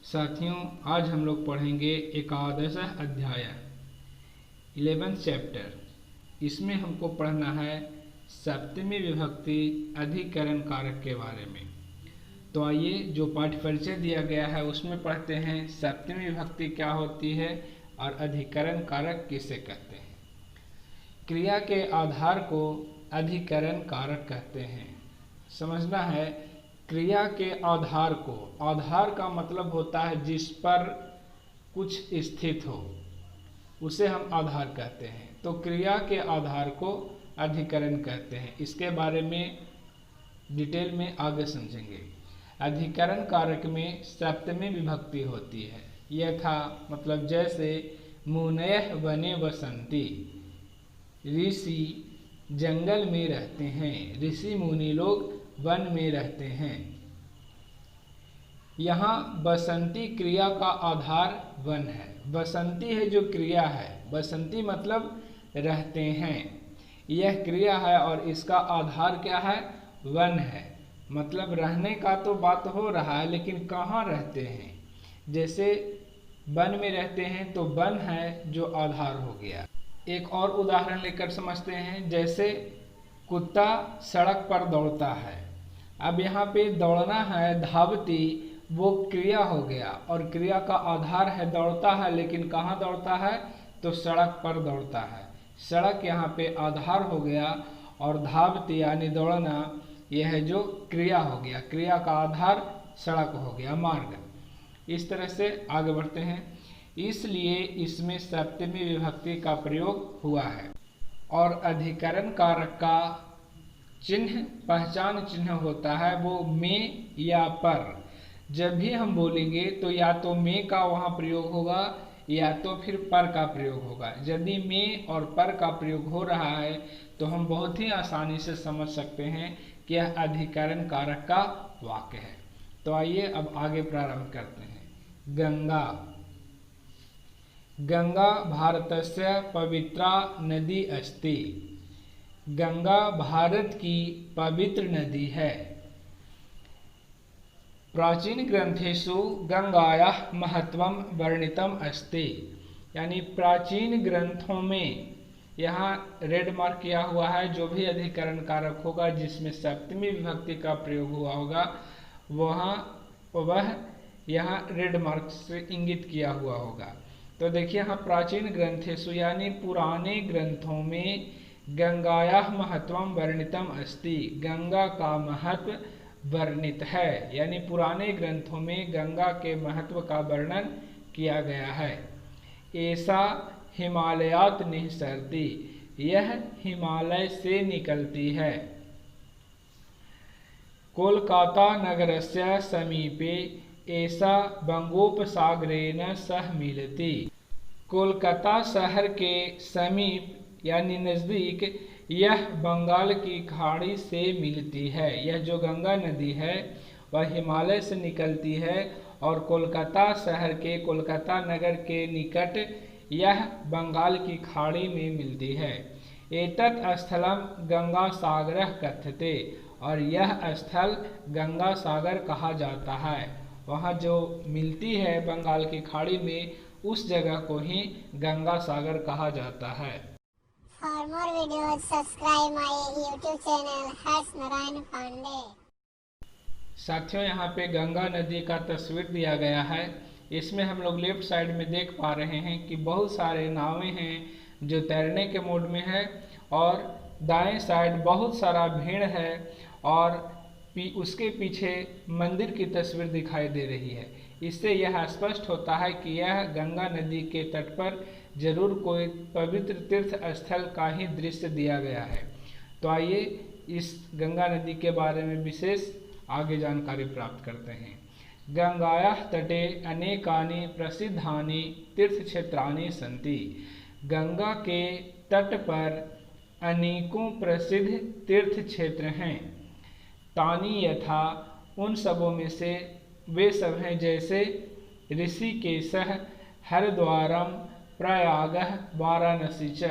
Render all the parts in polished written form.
साथियों, आज हम लोग पढ़ेंगे एकादश अध्याय 11th चैप्टर। इसमें हमको पढ़ना है सप्तमी विभक्ति अधिकरण कारक के बारे में। तो आइए जो पाठ्य परिचय दिया गया है उसमें पढ़ते हैं सप्तमी विभक्ति क्या होती है और अधिकरण कारक किसे कहते हैं। क्रिया के आधार को अधिकरण कारक कहते हैं। समझना है, क्रिया के आधार को, आधार का मतलब होता है जिस पर कुछ स्थित हो, उसे हम आधार कहते हैं। तो क्रिया के आधार को अधिकरण कहते हैं। इसके बारे में डिटेल में आगे समझेंगे। अधिकरण कारक में सप्तमी विभक्ति होती है। यथा मतलब जैसे मुनयः वने वसंती, ऋषि जंगल में रहते हैं, ऋषि मुनि लोग वन में रहते हैं। यहाँ बसंती क्रिया का आधार वन है। बसंती है जो क्रिया है, बसंती मतलब रहते हैं, यह क्रिया है और इसका आधार क्या है? वन है। मतलब रहने का तो बात हो रहा है, लेकिन कहाँ रहते हैं? जैसे वन में रहते हैं तो वन है जो आधार हो गया। एक और उदाहरण लेकर समझते हैं। जैसे कुत्ता सड़क पर दौड़ता है। अब यहाँ पे दौड़ना है, धावती, वो क्रिया हो गया और क्रिया का आधार है दौड़ता है, लेकिन कहाँ दौड़ता है? तो सड़क पर दौड़ता है। सड़क यहाँ पे आधार हो गया और धावती यानी दौड़ना यह है जो क्रिया हो गया। क्रिया का आधार सड़क हो गया, मार्ग। इस तरह से आगे बढ़ते हैं। इसलिए इसमें सप्तमी विभक्ति का प्रयोग हुआ है। और अधिकरण कारक का चिन्ह, पहचान चिन्ह होता है वो में या पर। जब भी हम बोलेंगे तो या तो में का वहाँ प्रयोग होगा या तो फिर पर का प्रयोग होगा। यदि में और पर का प्रयोग हो रहा है तो हम बहुत ही आसानी से समझ सकते हैं कि यह अधिकरण कारक का वाक्य है। तो आइए अब आगे प्रारंभ करते हैं। गंगा। गंगा भारतस्य पवित्रा नदी अस्ति। गंगा भारत की पवित्र नदी है। प्राचीन ग्रंथेषु गंगायाः महत्वं वर्णितम् अस्ति। यानी प्राचीन ग्रंथों में, यहाँ रेड मार्क किया हुआ है, जो भी अधिकरण कारक होगा जिसमें सप्तमी विभक्ति का प्रयोग हुआ होगा वह यहाँ रेड मार्क से इंगित किया हुआ होगा। तो देखिए यहाँ प्राचीन ग्रंथेषु यानी पुराने ग्रंथों में गंगायाः महत्वं वर्णितम अस्ति। गंगा का महत्व वर्णित है, यानी पुराने ग्रंथों में गंगा के महत्व का वर्णन किया गया है। ऐसा हिमालयात् निःसरति, यह हिमालय से निकलती है। कोलकाता नगरस्य समीपे ऐसा बंगोपसागरेण सह मिलति। कोलकाता शहर के समीप यानी नज़दीक यह बंगाल की खाड़ी से मिलती है। यह जो गंगा नदी है वह हिमालय से निकलती है और कोलकाता शहर के, कोलकाता नगर के निकट यह बंगाल की खाड़ी में मिलती है। एतत् स्थलं गंगा सागरः कथ्यते, और यह स्थल गंगा सागर कहा जाता है। वहाँ जो मिलती है बंगाल की खाड़ी में, उस जगह को ही गंगा सागर कहा जाता है। For more videos, subscribe my YouTube channel Harsh Narayan Pandey। साथियों, यहाँ पे गंगा नदी का तस्वीर दिया गया है। इसमें हम लोग लेफ्ट साइड में देख पा रहे हैं कि बहुत सारे नावें हैं जो तैरने के मोड में है, और दाएं साइड बहुत सारा भीड़ है और उसके पीछे मंदिर की तस्वीर दिखाई दे रही है। इससे यह स्पष्ट होता है कि यह गंगा नदी के तट पर जरूर कोई पवित्र तीर्थ स्थल का ही दृश्य दिया गया है। तो आइए इस गंगा नदी के बारे में विशेष आगे जानकारी प्राप्त करते हैं। गंगायाः तटे अनेकानि प्रसिद्धानि तीर्थक्षेत्राणि सन्ति। गंगा के तट पर अनेकों प्रसिद्ध तीर्थ क्षेत्र हैं। तानि यथा, उन सबों में से वे सब हैं जैसे ऋषिकेशः, हरिद्वारम, प्रयागः, वाराणसी च।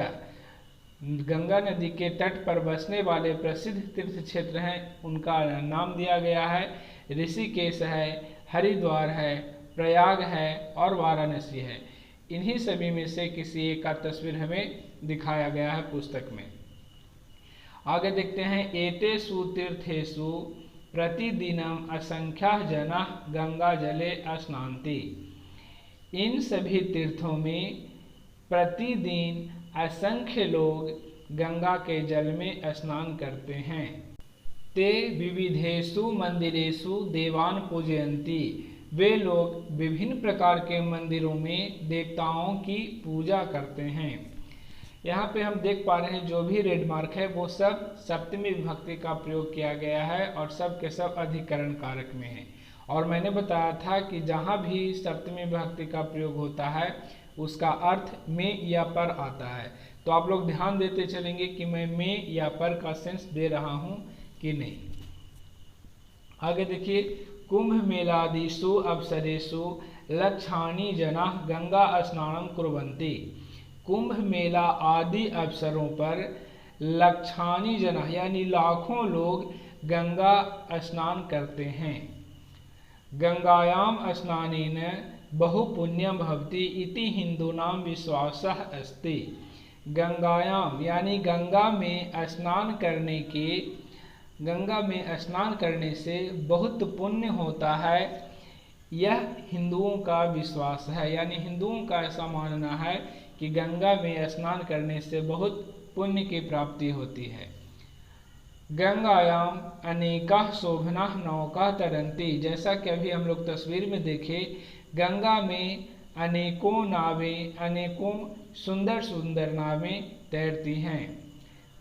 गंगा नदी के तट पर बसने वाले प्रसिद्ध तीर्थ क्षेत्र हैं, उनका नाम दिया गया है। ऋषिकेश है, हरिद्वार है, प्रयाग है और वाराणसी है। इन्हीं सभी में से किसी एक का तस्वीर हमें दिखाया गया है पुस्तक में। आगे देखते हैं, एतेषु तीर्थेषु प्रतिदिनम असंख्या जना गंगा जले स्नान्ति। इन सभी तीर्थों में प्रतिदिन असंख्य लोग गंगा के जल में स्नान करते हैं। ते विविधेषु मंदिरेषु देवान पूजयन्ति। वे लोग विभिन्न प्रकार के मंदिरों में देवताओं की पूजा करते हैं। यहाँ पे हम देख पा रहे हैं जो भी रेड मार्क है वो सब सप्तमी विभक्ति का प्रयोग किया गया है और सब के सब अधिकरण कारक में है। और मैंने बताया था कि जहाँ भी सप्तमी विभक्ति का प्रयोग होता है उसका अर्थ में या पर आता है। तो आप लोग ध्यान देते चलेंगे कि मैं में या पर का सेंस दे रहा हूँ कि नहीं। आगे देखिए, कुंभ मेलादिषु अवसरेषु लक्षाणि जनाः गंगा स्नानं कुर्वन्ति। कुंभ मेला आदि अवसरों पर लक्षाणि जनाः यानी लाखों लोग गंगा स्नान करते हैं। गंगायां स्नानेन बहु पुण्यम भवति इति हिंदूनां विश्वासः अस्ति। गंगायाम यानी गंगा में स्नान करने से बहुत पुण्य होता है, यह हिंदुओं का विश्वास है। यानी हिंदुओं का ऐसा मानना है कि गंगा में स्नान करने से बहुत पुण्य की प्राप्ति होती है। गंगायाम अनेका शोभना नौका तरंती। जैसा कि अभी हम लोग तस्वीर में देखे, गंगा में अनेकों नावें, अनेकों सुंदर सुंदर नावें तैरती हैं।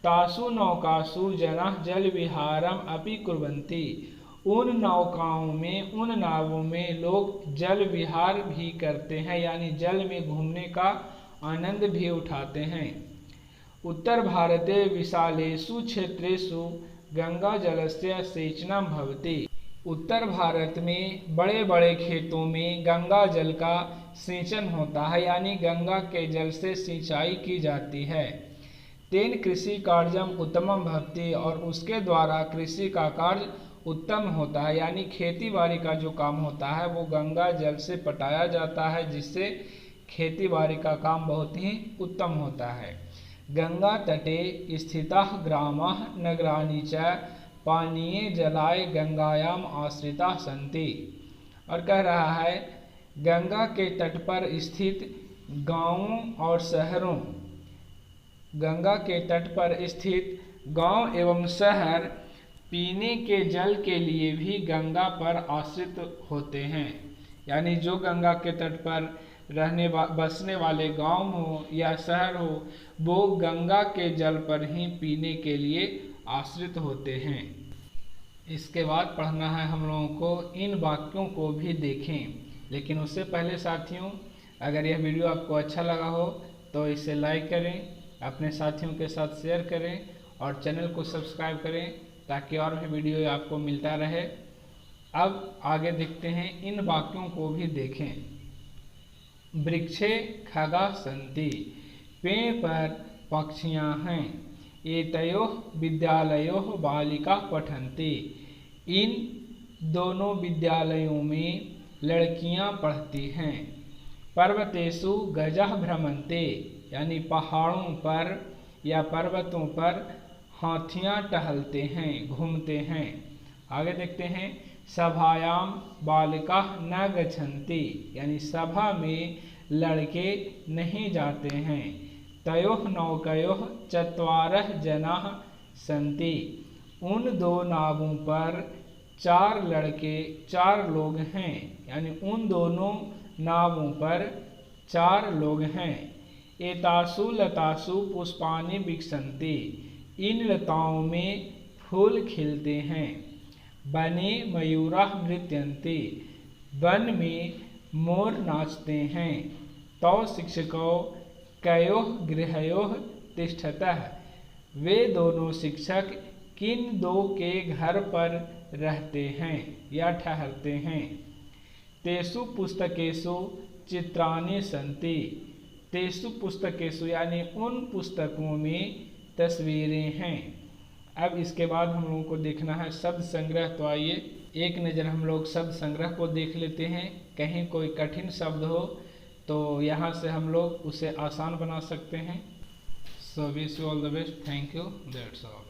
तासु नौकासु जनाः जल विहारम अपि कुर्वन्ति। उन नौकाओं में, उन नावों में लोग जल विहार भी करते हैं, यानी जल में घूमने का आनंद भी उठाते हैं। उत्तर भारते विशालेषु क्षेत्रेषु गंगा जलस्य सेचनं भवति। उत्तर भारत में बड़े बड़े खेतों में गंगा जल का सिंचन होता है, यानी गंगा के जल से सिंचाई की जाती है। तेन कृषि कार्यम उत्तमम भवति। और उसके द्वारा कृषि का कार्य उत्तम होता है, यानी खेती बाड़ी का जो काम होता है वो गंगा जल से पटाया जाता है, जिससे खेती बाड़ी का काम बहुत ही उत्तम होता है। गंगा तटे स्थिताः ग्रामाः नगराणि च पानीय जलाय गंगायाम आश्रिता सन्ति। और कह रहा है, गंगा के तट पर स्थित गांवों और शहरों, गंगा के तट पर स्थित गांव एवं शहर पीने के जल के लिए भी गंगा पर आश्रित होते हैं। यानी जो गंगा के तट पर बसने वाले गांव हो या शहर हो, वो गंगा के जल पर ही पीने के लिए आश्रित होते हैं। इसके बाद पढ़ना है हम लोगों को, इन वाक्यों को भी देखें। लेकिन उससे पहले साथियों, अगर यह वीडियो आपको अच्छा लगा हो तो इसे लाइक करें, अपने साथियों के साथ शेयर करें और चैनल को सब्सक्राइब करें ताकि और भी वीडियो आपको मिलता रहे। अब आगे देखते हैं, इन वाक्यों को भी देखें। वृक्षे खगा सन्ति। पेड़ पर पक्षियां हैं। एतयोः विद्यालयोः बालिका पठन्ति। इन दोनों विद्यालयों में लड़कियां पढ़ती हैं। पर्वतेषु गजः भ्रमन्ते। यानी पहाड़ों पर या पर्वतों पर हाथियां टहलते हैं, घूमते हैं। आगे देखते हैं, सभायाम बालिका न गच्छन्ति। यानी सभा में लड़के नहीं जाते हैं। तयोः नौकयोः चत्वारः जनाः सन्ति। उन दो नावों पर 4 लोग हैं। यानी उन दोनों नावों पर 4 लोग हैं। एतासु लतासु पुष्पाणि विकसन्ति। इन लताओं में फूल खिलते हैं। वने मयूराः नृत्यन्ति। वन में मोर नाचते हैं। तौ शिक्षकौ कयोः गृहयोः तिष्ठतः। वे दोनों शिक्षक किन दो के घर पर रहते हैं या ठहरते हैं। तेषु पुस्तकेषु चित्राणि सन्ति। तेषु पुस्तकेषु यानी उन पुस्तकों में तस्वीरें हैं। अब इसके बाद हम लोगों को देखना है शब्द संग्रह। तो आइए एक नज़र हम लोग शब्द संग्रह को देख लेते हैं। कहीं कोई कठिन शब्द हो तो यहाँ से हम लोग उसे आसान बना सकते हैं। So wish you all the best. Thank you. That's all.